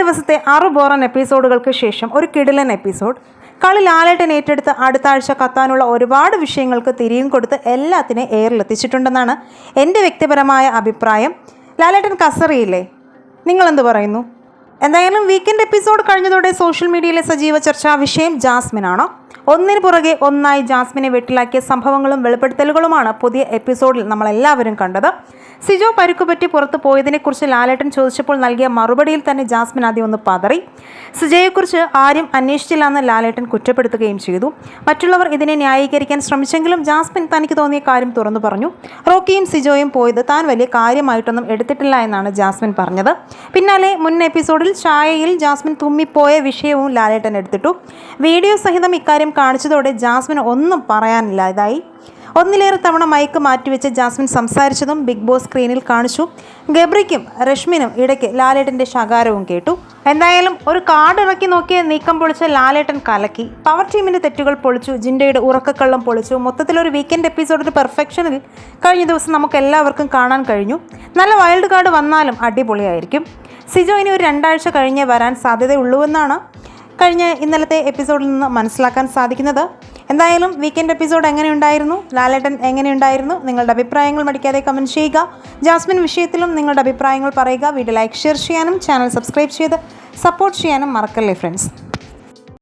ദിവസത്തെ 6 ബോറൻ എപ്പിസോഡുകൾക്ക് ശേഷം ഒരു കിടിലൻ എപ്പിസോഡ്. കളി ലാലേട്ടൻ ഏറ്റെടുത്ത് അടുത്ത ആഴ്ച കത്താനുള്ള ഒരുപാട് വിഷയങ്ങൾക്ക് തിരിയും കൊടുത്ത് എല്ലാത്തിനെയും എയറിലെത്തിച്ചിട്ടുണ്ടെന്നാണ് എൻ്റെ വ്യക്തിപരമായ അഭിപ്രായം. ലാലേട്ടൻ കസറിയില്ലേ? നിങ്ങളെന്ത് പറയുന്നു? എന്തായാലും വീക്കെൻഡ് എപ്പിസോഡ് കഴിഞ്ഞതോടെ സോഷ്യൽ മീഡിയയിലെ സജീവ ചർച്ചാ വിഷയം ജാസ്മിനാണ്. ഒന്നിനു പുറകെ ഒന്നായി ജാസ്മിനെ വെട്ടിലാക്കിയ സംഭവങ്ങളും വെളിപ്പെടുത്തലുകളുമാണ് പുതിയ എപ്പിസോഡിൽ നമ്മളെല്ലാവരും കണ്ടത്. സിജോ പരുക്കുപറ്റി പുറത്തു പോയതിനെക്കുറിച്ച് ലാലേട്ടൻ ചോദിച്ചപ്പോൾ നൽകിയ മറുപടിയിൽ തന്നെ ജാസ്മിൻ ആദ്യം ഒന്ന് പതറി. സിജോയെക്കുറിച്ച് ആരും അന്വേഷിച്ചില്ലെന്ന് ലാലേട്ടൻ കുറ്റപ്പെടുത്തുകയും ചെയ്തു. മറ്റുള്ളവർ ഇതിനെ ന്യായീകരിക്കാൻ ശ്രമിച്ചെങ്കിലും ജാസ്മിൻ തനിക്ക് തോന്നിയ കാര്യം തുറന്നു പറഞ്ഞു. റോക്കിയും സിജോയും പോയത് താൻ വലിയ കാര്യമായിട്ടൊന്നും എടുത്തിട്ടില്ല എന്നാണ് ജാസ്മിൻ പറഞ്ഞത്. പിന്നാലെ മുൻ എപ്പിസോഡിൽ ചായയിൽ ജാസ്മിൻ തുമ്മിപ്പോയ വിഷയവും ലാലേട്ടൻ എടുത്തിട്ടു. വീഡിയോ സഹിതം ഇക്കാര്യം കാണിച്ചതോടെ ജാസ്മിന് ഒന്നും പറയാനില്ലാതായി. ഒന്നിലേറെ തവണ മൈക്ക് മാറ്റിവെച്ച് ജാസ്മിൻ സംസാരിച്ചതും ബിഗ് ബോസ് സ്ക്രീനിൽ കാണിച്ചു. ഗബ്രിക്കും രശ്മിനും ഇടയ്ക്ക് ലാലേട്ടൻ്റെ ശകാരവും കേട്ടു. എന്തായാലും ഒരു കാർഡ് ഇറക്കി നോക്കിയ നീക്കം പൊളിച്ച ലാലേട്ടൻ കലക്കി. പവർ ടീമിൻ്റെ തെറ്റുകൾ പൊളിച്ചു, ജിൻഡയുടെ ഉറക്കക്കള്ളം പൊളിച്ചു. മൊത്തത്തിലൊരു വീക്കെൻഡ് എപ്പിസോഡ് ഒരു പെർഫെക്ഷനിൽ കഴിഞ്ഞ ദിവസം നമുക്ക് എല്ലാവർക്കും കാണാൻ കഴിഞ്ഞു. നല്ല വൈൽഡ് കാർഡ് വന്നാലും അടിപൊളിയായിരിക്കും. സിജോ ഇനി ഒരു 2 ആഴ്ച കഴിഞ്ഞേ വരാൻ സാധ്യതയുള്ളൂവെന്നാണ് കഴിഞ്ഞ ഇന്നലത്തെ എപ്പിസോഡിൽ നിന്ന് മനസ്സിലാക്കാൻ സാധിക്കുന്നത്. എന്തായാലും വീക്കെൻഡ് എപ്പിസോഡ് എങ്ങനെയുണ്ടായിരുന്നു? ലാലേട്ടൻ എങ്ങനെയുണ്ടായിരുന്നു? നിങ്ങളുടെ അഭിപ്രായങ്ങൾ മടിക്കാതെ കമൻറ്റ് ചെയ്യുക. ജാസ്മിൻ വിഷയത്തിലും നിങ്ങളുടെ അഭിപ്രായങ്ങൾ പറയുക. വീഡിയോ ലൈക്ക്, ഷെയർ ചെയ്യാനും ചാനൽ സബ്സ്ക്രൈബ് ചെയ്ത് സപ്പോർട്ട് ചെയ്യാനും മറക്കല്ലേ ഫ്രണ്ട്സ്.